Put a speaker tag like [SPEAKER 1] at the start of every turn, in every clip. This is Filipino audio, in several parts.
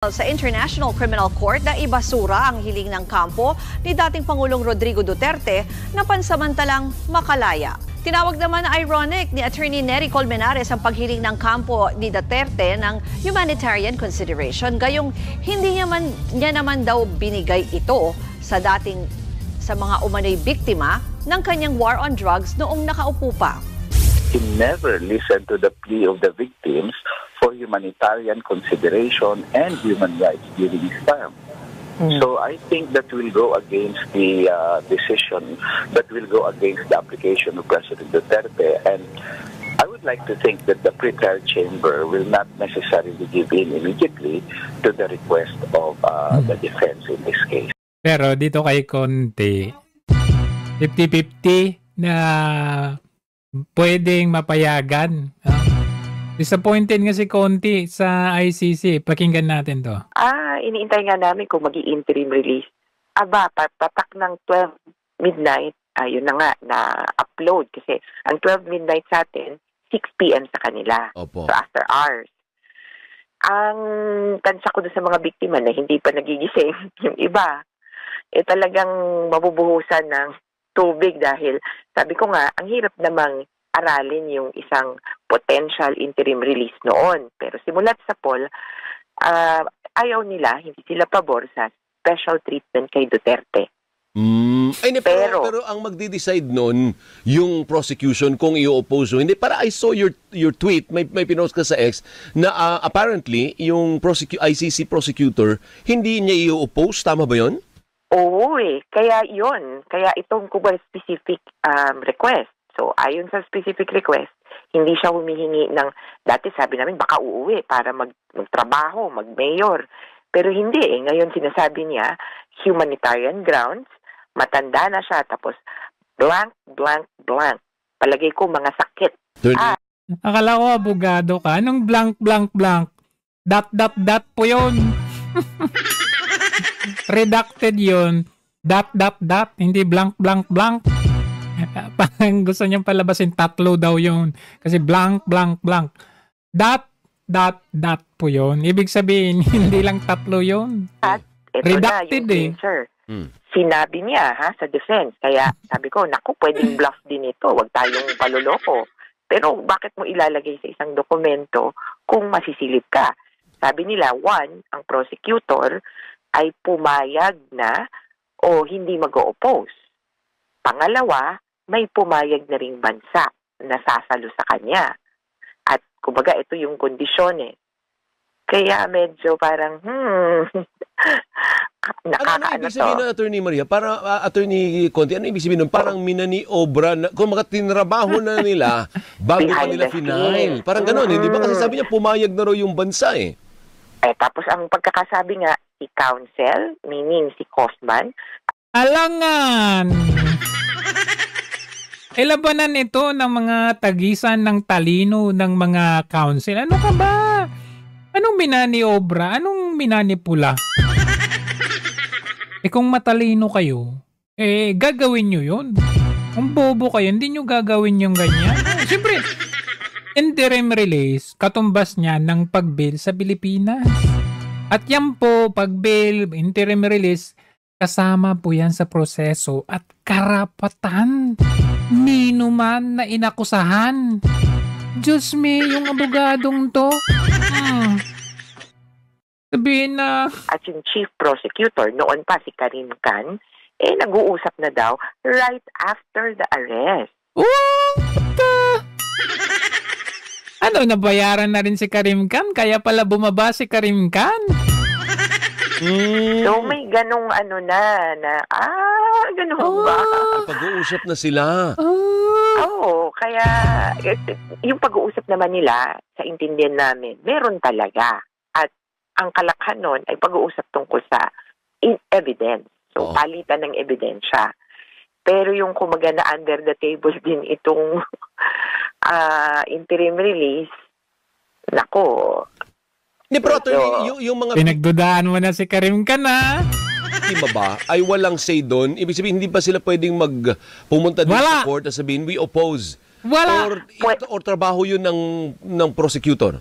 [SPEAKER 1] Sa International Criminal Court na ibasura ang hiling ng kampo ni dating Pangulong Rodrigo Duterte na pansamantalang makalaya. Tinawag naman na ironic ni Attorney Nery Colmenares ang paghiling ng kampo ni Duterte ng humanitarian consideration. Gayong hindi niya naman daw binigay ito sa mga umano'y biktima ng kanyang war on drugs noong nakaupo pa.
[SPEAKER 2] He never listened to the plea of the victims for humanitarian consideration and human rights during his term. So I think that will go against the decision, that will go against the application of President Duterte. And I would like to think that the pretrial chamber will not necessarily give in immediately to the request of the defense in this case.
[SPEAKER 3] Pero dito kay Conte, 50-50 na pwedeng mapayagan. Disappointed nga si Conte sa ICC. Pakinggan natin to.
[SPEAKER 4] Iniintay nga namin kung mag-i-interim release. Patak ng 12 midnight, yun na nga, na-upload. Kasi ang 12 midnight sa atin, 6 p.m. sa kanila.
[SPEAKER 5] Opo.
[SPEAKER 4] So after hours. Ang tansa ko doon sa mga biktima na hindi pa nagigising, yung iba, talagang mabubuhusan ng tubig dahil sabi ko nga, ang hirap namang aralin yung isang potential interim release noon. Pero simulat sa poll, ayaw nila, hindi sila pabor sa special treatment kay Duterte.
[SPEAKER 5] Pero ang magdi-decide nun, yung prosecution, kung i-oppose o hindi. Para I saw your tweet, may pinost ka sa X, na apparently, yung ICC prosecutor, hindi niya i-oppose. Tama ba yun?
[SPEAKER 4] Oo Kaya yun. Kaya itong specific request. So, ayon sa specific request, hindi siya humihingi ng, dati sabi namin, baka uuwi para magtrabaho, mag-mayor. Pero hindi Ngayon sinasabi niya, humanitarian grounds, matanda na siya, tapos blank, blank, blank. Palagay ko mga sakit.
[SPEAKER 3] Akala ko abogado ka. Anong blank, blank, blank? Dot, dot, dot po yun. Redacted yun. Dot, dot, dot. Hindi blank, blank, blank. Parang gusto niyang palabasin tatlo daw yun. Kasi blank, blank, blank. Dot, dot, dot po yun. Ibig sabihin, hindi lang tatlo yun.
[SPEAKER 4] At
[SPEAKER 3] redacted
[SPEAKER 4] sir. Sinabi niya sa defense. Kaya sabi ko, naku, pwedeng bluff din ito. Huwag tayong paluloko. Pero bakit mo ilalagay sa isang dokumento kung masisilip ka? Sabi nila, one, ang prosecutor ay pumayag na o hindi mag-o-oppose. Pangalawa, may pumayag na ring bansa na sasalo sa kanya. At kumbaga, ito yung kondisyon Kaya medyo parang,
[SPEAKER 5] ano ibig sabihin ng Attorney Maria? Para Attorney Conte, ano ibig sabihin nun? Parang minani-obra na, kung makatinrabaho na nila, bago pa nila final. Parang gano'n, hindi ba? Kasi sabi niya, pumayag na raw yung bansa
[SPEAKER 4] tapos ang pagkakasabi nga, si counsel, meaning si Cosman,
[SPEAKER 3] alangan! Labanan ito ng mga tagisan ng talino ng mga counsel. Ano ka ba? Anong minani-obra? Anong minanipula? Kung matalino kayo, gagawin nyo yun. Kung bobo kayo, hindi nyo gagawin yung ganyan. Siyempre, interim release, katumbas niya ng pag-bail sa Pilipinas. At yan po, pag-bail, interim release, kasama po yan sa proseso at karapatan. Nino man na inakusahan. Diyos me, yung abogadong to. Sabihin na...
[SPEAKER 4] At yung chief prosecutor, noon pa si Karim Khan, nag-uusap na daw right after the arrest.
[SPEAKER 3] Ano, nabayaran na rin si Karim Khan? Kaya pala bumaba si Karim Khan?
[SPEAKER 4] So may ganong ganun ba?
[SPEAKER 5] Pag-uusap na sila.
[SPEAKER 4] Kaya yung pag-uusap naman nila, sa intindihan namin, meron talaga. At ang kalakhan nun ay pag-uusap tungkol sa evidence. So palitan ng ebidensya. Pero yung kumaga na under the table din itong interim release, nako.
[SPEAKER 5] Pero yung mga...
[SPEAKER 3] Pinagdudaan mo na si Karim Khan
[SPEAKER 5] biktima ba ay walang say doon? Ibig sabihin, hindi ba sila pwedeng pumunta din sa court at sabihin, we oppose?
[SPEAKER 3] Wala.
[SPEAKER 5] Or trabaho yun ng prosecutor?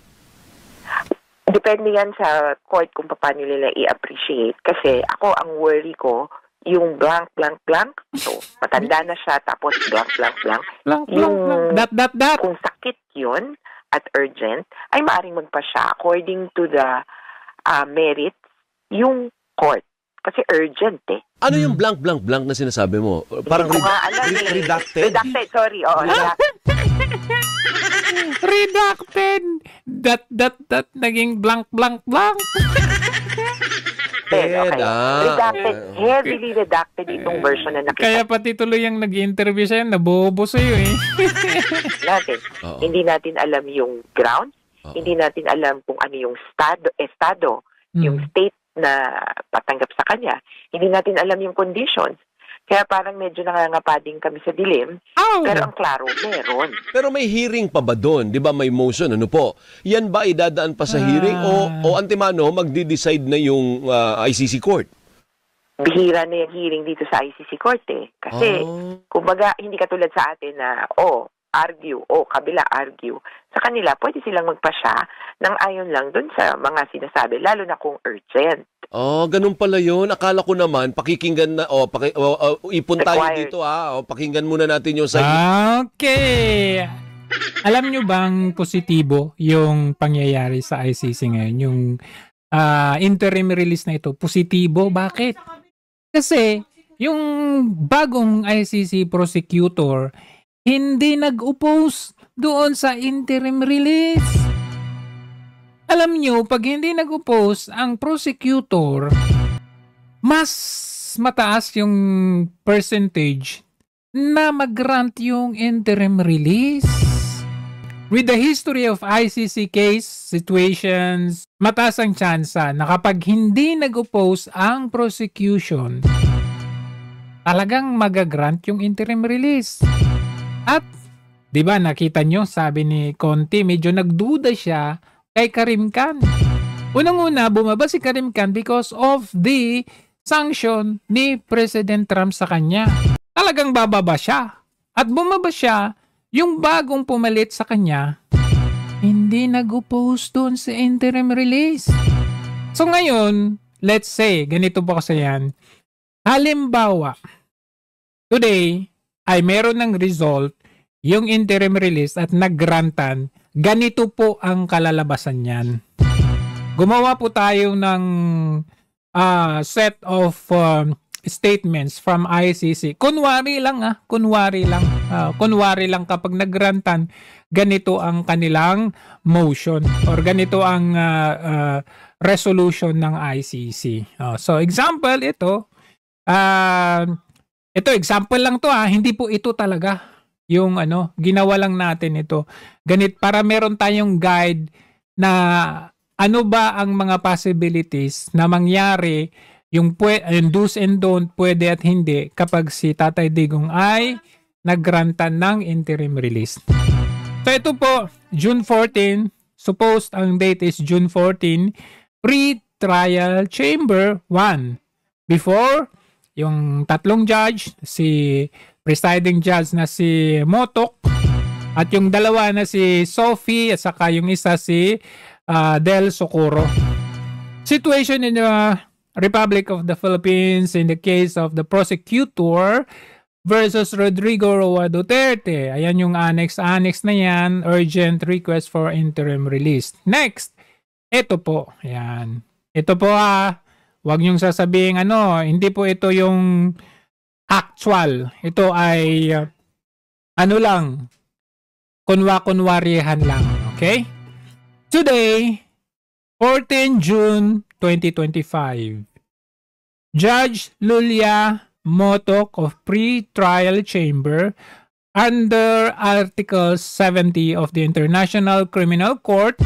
[SPEAKER 4] Depende yan sa court kung paano nila i-appreciate. Kasi ako, ang worry ko, yung blank, blank, blank. So, matanda na siya, tapos blank, blank, blank. Yung
[SPEAKER 3] Dot.
[SPEAKER 4] kung sakit yun at urgent, ay maaring magpa siya according to the merits yung court. Kasi urgent eh.
[SPEAKER 5] Ano yung blank, blank, blank na sinasabi mo? Parang
[SPEAKER 4] Hindi ko nga alam eh.
[SPEAKER 5] redacted?
[SPEAKER 4] Redacted, sorry. Oo, redacted.
[SPEAKER 3] Redacted. Dot. Naging blank.
[SPEAKER 4] Okay. Redacted. Heavily redacted itong version na nakita
[SPEAKER 3] Kaya pati tuloy yung nag-interview sa'yo, nabobo sa'yo eh.
[SPEAKER 4] natin. Hindi natin alam yung ground. Hindi natin alam kung ano yung estado, yung state na patanggap sa kanya. Hindi natin alam yung conditions. Kaya parang medyo nangangapading kami sa dilim. Pero ang klaro, meron.
[SPEAKER 5] Pero may hearing pa ba doon? Di ba may motion? Ano po? Yan ba idadaan pa sa hearing? O antemano, magdi-decide na yung ICC court?
[SPEAKER 4] Bihira na yung hearing dito sa ICC court eh. Kasi, kumbaga, hindi katulad sa atin na, argue, kabila argue. Sa kanila, pwede silang magpasya ng ayon lang dun sa mga sinasabi, lalo na kung urgent.
[SPEAKER 5] Ganun pala yun. Akala ko naman, pakikinggan na, ipon tayo
[SPEAKER 4] Required.
[SPEAKER 5] dito pakinggan muna natin yung sa...
[SPEAKER 3] Okay. Alam nyo bang positibo yung pangyayari sa ICC ngayon? Yung interim release na ito, positibo. Bakit? Kasi yung bagong ICC prosecutor hindi nag-oppose doon sa interim release. Alam nyo, pag hindi nag-oppose ang prosecutor, mas mataas yung percentage na mag-grant yung interim release. With the history of ICC case situations, mataas ang tsansa na kapag hindi nag-oppose ang prosecution, talagang mag-grant yung interim release. At, di ba nakita nyo, sabi ni Conti, medyo nagduda siya kay Karim Khan. Unang-una, bumaba si Karim Khan because of the sanction ni President Trump sa kanya. Talagang bababa siya. At bumaba siya, yung bagong pumalit sa kanya, hindi nag-oppose doon sa interim release. So ngayon, let's say, ganito po kasi yan. Halimbawa, today, ay meron ng result yung interim release at nag-grantan, ganito po ang kalalabasan niyan. Gumawa po tayo ng set of statements from ICC. Kunwari lang kunwari lang kapag nag-grantan, ganito ang kanilang motion or ganito ang resolution ng ICC. So example ito, ito, example lang to hindi po ito talaga yung ginawa lang natin ito. Para meron tayong guide na ano ba ang mga possibilities na mangyari yung do's and don't, pwede at hindi kapag si Tatay Digong ay naggrantan ng interim release. So ito po, June 14, supposed ang date is June 14, pre-trial chamber 1. Before, yung tatlong judge, si presiding judge na si Motok, at yung dalawa na si Sophie, at saka yung isa si Del Socorro. Situation in the Republic of the Philippines in the case of the prosecutor versus Rodrigo Roa Duterte. Ayan yung annex na yan, urgent request for interim release. Next, ito po. Ayan. Ito po wag niyong sasabihin hindi po ito yung actual. Ito ay lang, kunwarihan lang. Okay? Today, 14 June 2025, Judge Lulia Motok of Pre-Trial Chamber under Article 70 of the International Criminal Court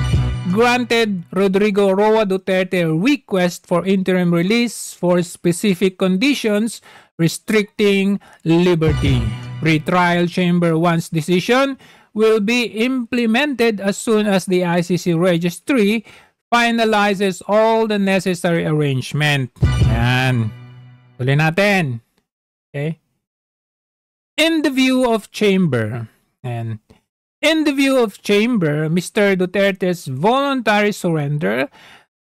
[SPEAKER 3] granted Rodrigo Roa Duterte a request for interim release for specific conditions restricting liberty. Pre-trial chamber 1's decision will be implemented as soon as the ICC registry finalizes all the necessary arrangement. Yan. Tuloy natin. Okay? In the view of chamber, and In the view of Chamber, Mr. Duterte's voluntary surrender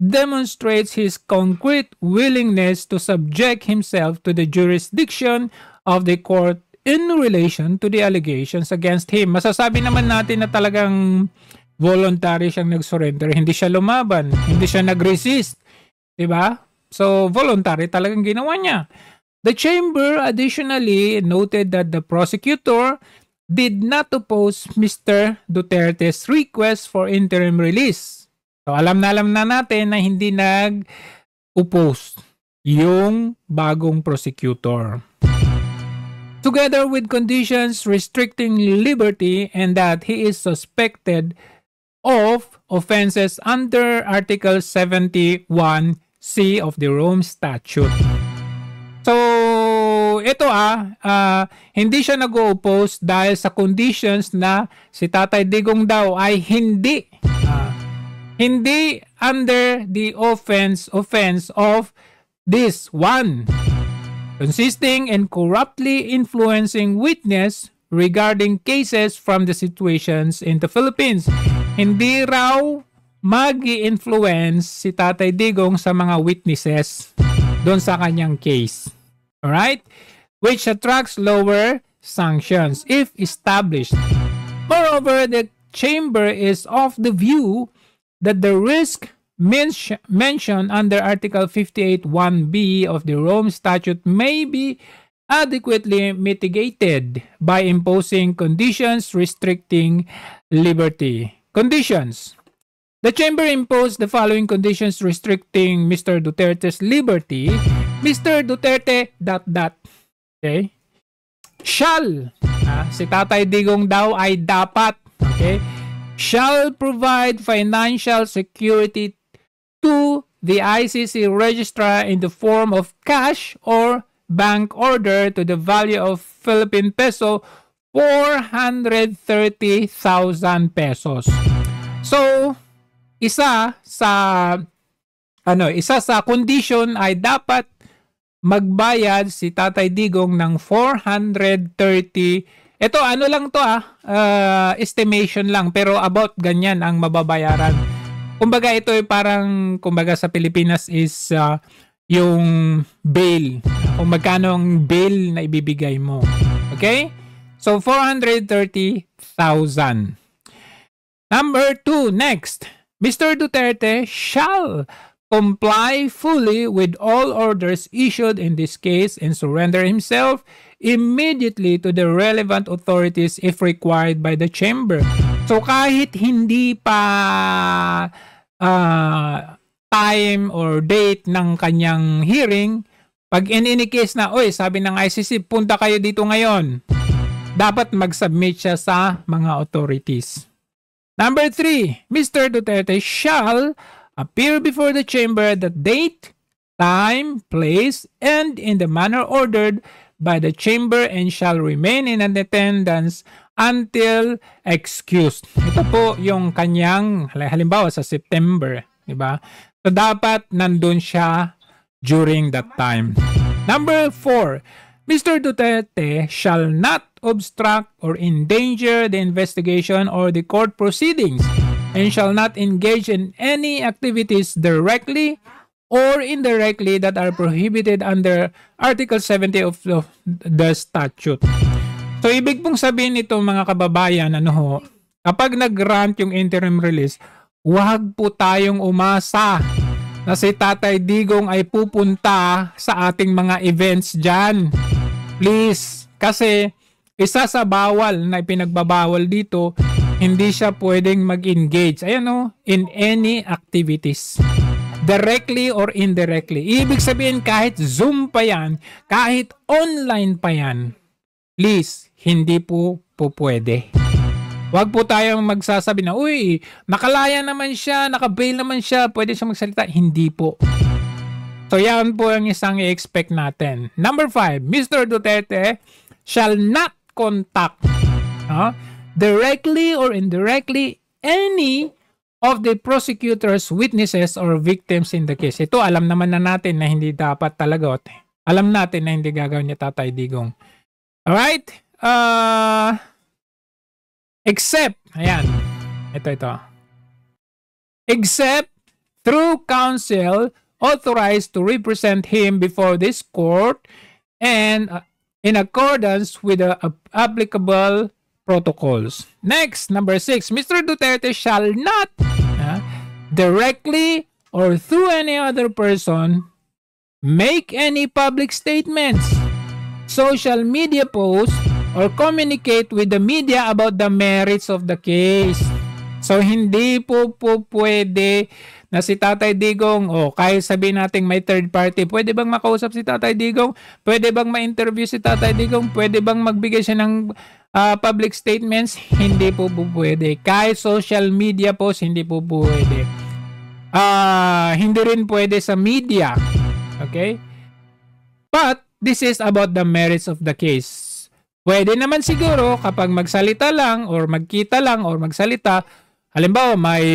[SPEAKER 3] demonstrates his concrete willingness to subject himself to the jurisdiction of the court in relation to the allegations against him. Masasabi naman natin na talagang voluntary siyang nag-surrender. Hindi siya lumaban. Hindi siya nag-resist. Diba? So, voluntary talagang ginawa niya. The Chamber additionally noted that the prosecutor did not oppose Mr. Duterte's request for interim release. So, alam na natin na hindi nag-oppose yung bagong prosecutor. Together with conditions restricting liberty and that he is suspected of offenses under Article 71C of the Rome Statute. So, ito hindi siya nag-oppose dahil sa conditions na si Tatay Digong daw ay hindi under the offense of this one, consisting in corruptly influencing witness regarding cases from the situations in the Philippines. Hindi raw mag-i-influence si Tatay Digong sa mga witnesses doon sa kanyang case. Alright? Which attracts lower sanctions if established. Moreover, the Chamber is of the view that the risk mentioned under Article 58(1)(b) of the Rome Statute may be adequately mitigated by imposing conditions restricting liberty. Conditions. The Chamber imposed the following conditions restricting Mr. Duterte's liberty. Mr. Duterte ... Okay? Shall. Si Tatay Digong daw ay dapat. Okay? Shall provide financial security to the ICC registrar in the form of cash or bank order to the value of Philippine peso 430,000 pesos. So, isa sa condition ay dapat magbayad si Tatay Digong ng 430. Ito lang to estimation lang, pero about ganyan ang mababayaran. Kumbaga ito ay parang sa Pilipinas is yung bail. Kung magkano ang bail na ibibigay mo. Okay? So 430,000. Number 2, next. Mr. Duterte shall comply fully with all orders issued in this case and surrender himself immediately to the relevant authorities if required by the Chamber. So kahit hindi pa time or date ng kanyang hearing, pag in any case na, sabi ng ICC, punta kayo dito ngayon, dapat mag-submit siya sa mga authorities. Number 3, Mr. Duterte shall appear before the Chamber at the date, time, place, and in the manner ordered by the Chamber and shall remain in attendance until excused. Ito po yung kanyang, halimbawa sa September, diba? So dapat nandun siya during that time. Number 4, Mr. Duterte shall not obstruct or endanger the investigation or the court proceedings and shall not engage in any activities directly or indirectly that are prohibited under Article 70 of the statute. So, ibig pong sabihin nito mga kababayan, kapag nag-grant yung interim release, huwag po tayong umasa na si Tatay Digong ay pupunta sa ating mga events dyan. Please, kasi isa sa bawal na ipinagbabawal dito, hindi siya pwedeng mag-engage in any activities. Directly or indirectly. Ibig sabihin kahit Zoom pa yan, kahit online pa yan, please, hindi po pwede. Huwag po tayong magsasabi na, nakalaya naman siya, nakabail naman siya, pwede siya magsalita. Hindi po. So yan po ang isang i-expect natin. Number 5, Mr. Duterte shall not contact directly or indirectly any of the prosecutor's witnesses or victims in the case. Ito, alam naman na natin na hindi dapat talaga. Alam natin na hindi gagawin ni Tatay Digong. Alright? Except, ayan, ito. Except through counsel authorized to represent him before this court and in accordance with the applicable protocols. Next, number 6, Mr. Duterte shall not directly or through any other person make any public statements, social media posts, or communicate with the media about the merits of the case. So, hindi po pwede na si Tatay Digong, kahit sabihin natin may third party, pwede bang makausap si Tatay Digong? Pwede bang ma-interview si Tatay Digong? Pwede bang magbigay siya ng public statements? Hindi po pwede. Kahit social media posts, hindi po pwede. Hindi rin pwede sa media. Okay? But, this is about the merits of the case. Pwede naman siguro kapag magsalita lang or magkita lang or magsalita, halimbawa may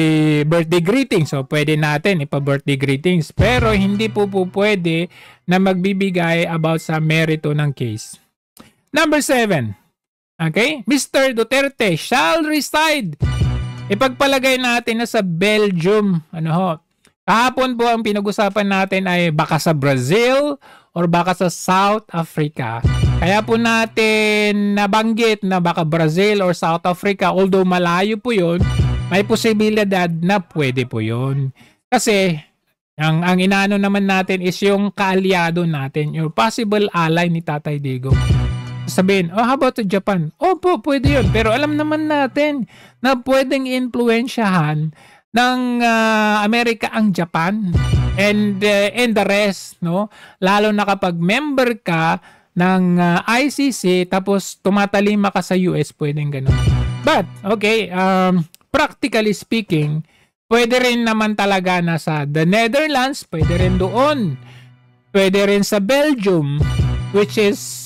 [SPEAKER 3] birthday greetings, so pwede natin ipa-birthday greetings. Pero hindi po pwede na magbibigay about sa merito ng case. Number 7. Okay? Mr. Duterte shall reside. Ipagpalagay natin na sa Belgium. Kahapon po ang pinag-usapan natin ay baka sa Brazil or baka sa South Africa. Kaya po natin nabanggit na baka Brazil or South Africa, although malayo po yun, may posibilidad na pwede po yun. Kasi ang inaano naman natin is yung kaalyado natin, yung possible ally ni Tatay Digong. Sabihin, how about to Japan? Opo, pwede yun. Pero alam naman natin na pwedeng influensyahan ng Amerika ang Japan and the rest, no? Lalo na kapag member ka ng ICC tapos tumatalima ka sa US, pwedeng ganun. But, okay, practically speaking, pwede rin naman talaga na sa the Netherlands, pwede rin doon. Pwede rin sa Belgium, which is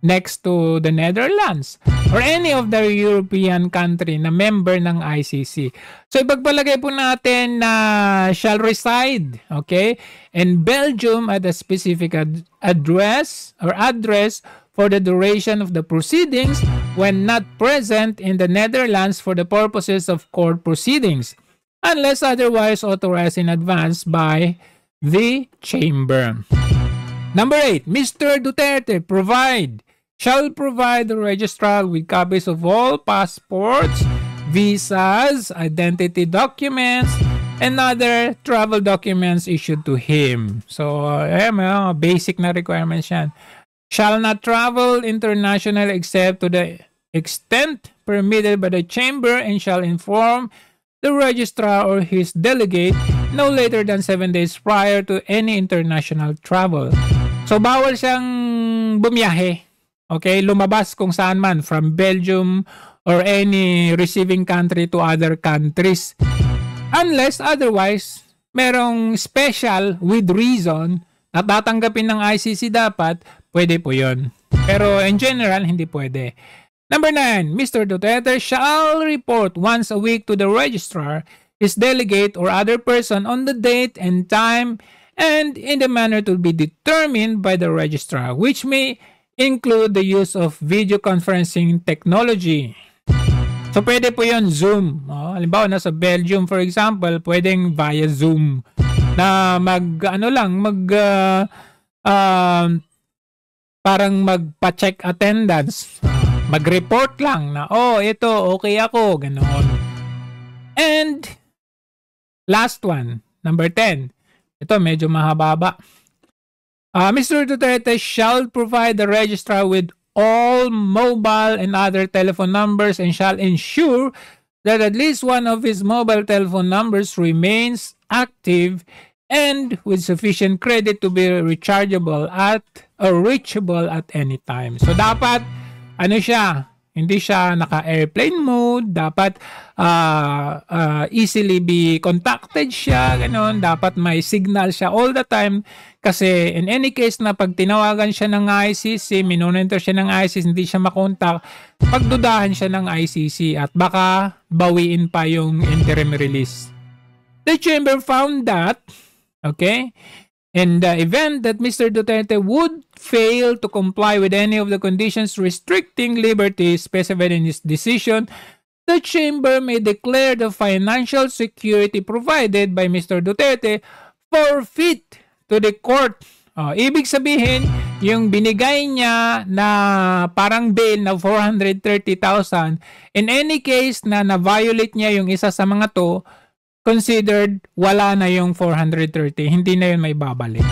[SPEAKER 3] next to the Netherlands or any of the European country na member ng ICC. So ipagpalagay po natin na shall reside, okay, in Belgium at a specific address for the duration of the proceedings when not present in the Netherlands for the purposes of court proceedings unless otherwise authorized in advance by the chamber. Number 8, Mr. Duterte shall provide the registrar with copies of all passports, visas, identity documents, and other travel documents issued to him. So, basic na requirements yan. Shall not travel international except to the extent permitted by the chamber and shall inform the registrar or his delegate no later than 7 days prior to any international travel. So, bawal siyang bumiyahe. Okay, lumabas kung saan man from Belgium or any receiving country to other countries. Unless otherwise, merong special with reason na tatanggapin ng ICC dapat, pwede po yun. Pero in general, hindi pwede. Number 9, Mr. Duterte shall report once a week to the registrar, his delegate or other person on the date and time and in the manner to be determined by the registrar, which may include the use of video conferencing technology. So, pwede po yun Zoom. Halimbawa, nasa Belgium, for example, pwedeng via Zoom na parang magpa-check attendance. Mag-report lang na, ito, okay ako, ganoon. And, last one, number 10. Ito, medyo mahaba. Mr. Duterte shall provide the registrar with all mobile and other telephone numbers and shall ensure that at least one of his mobile telephone numbers remains active and with sufficient credit to be rechargeable or reachable at any time. So dapat hindi siya naka-airplane mode, dapat easily be contacted siya, ganoon, dapat may signal siya all the time kasi in any case na pag tinawagan siya ng ICC, minonitor siya ng ICC, hindi siya makontak, pagdudahan siya ng ICC at baka bawiin pa yung interim release. The chamber found that, okay, in the event that Mr. Duterte would fail to comply with any of the conditions restricting liberty specified in his decision, the chamber may declare the financial security provided by Mr. Duterte forfeit to the court. Ibig sabihin, yung binigay niya na parang bail na 430,000, in any case na na-violate niya yung isa sa mga to, considered wala na yung 430, hindi na yun may babalik.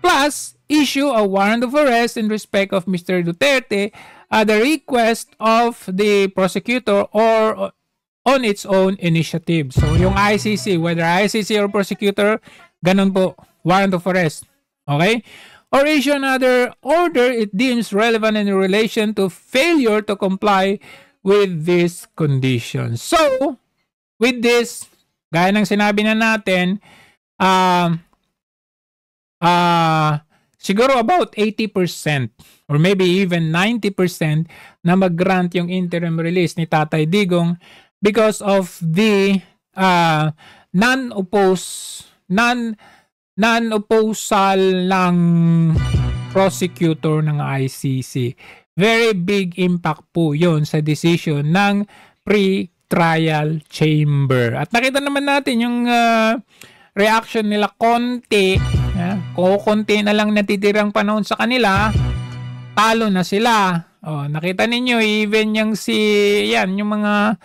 [SPEAKER 3] Plus, issue a warrant of arrest in respect of Mr. Duterte at the request of the prosecutor or on its own initiative. So, yung ICC, whether ICC or prosecutor, ganun po, warrant of arrest. Okay? Or issue another order it deems relevant in relation to failure to comply with these conditions. So, with this, gaya ng sinabi na natin, siguro about 80% or maybe even 90% na mag-grant yung interim release ni Tatay Digong because of the non-opposal ng prosecutor ng ICC. Very big impact po yun sa decision ng pre-trial chamber. At nakita naman natin yung reaction nila konti. Konti na lang natitirang panahon sa kanila. Talo na sila. Nakita ninyo, even yung yung mga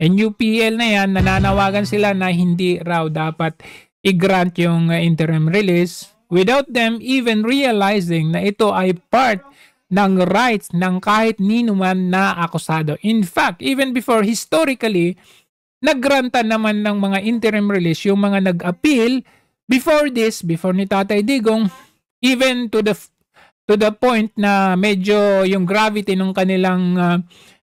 [SPEAKER 3] NUPL na yan, nananawagan sila na hindi raw dapat i-grant yung interim release without them even realizing na ito ay part ng rights ng kahit ninuman na akusado. In fact, even before, historically, naggrantan naman ng mga interim release yung mga nag-appeal before ni Tatay Digong, even to the point na medyo yung gravity ng kanilang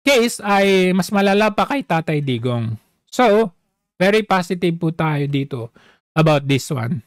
[SPEAKER 3] case ay mas malala pa kay Tatay Digong. So, very positive po tayo dito about this one.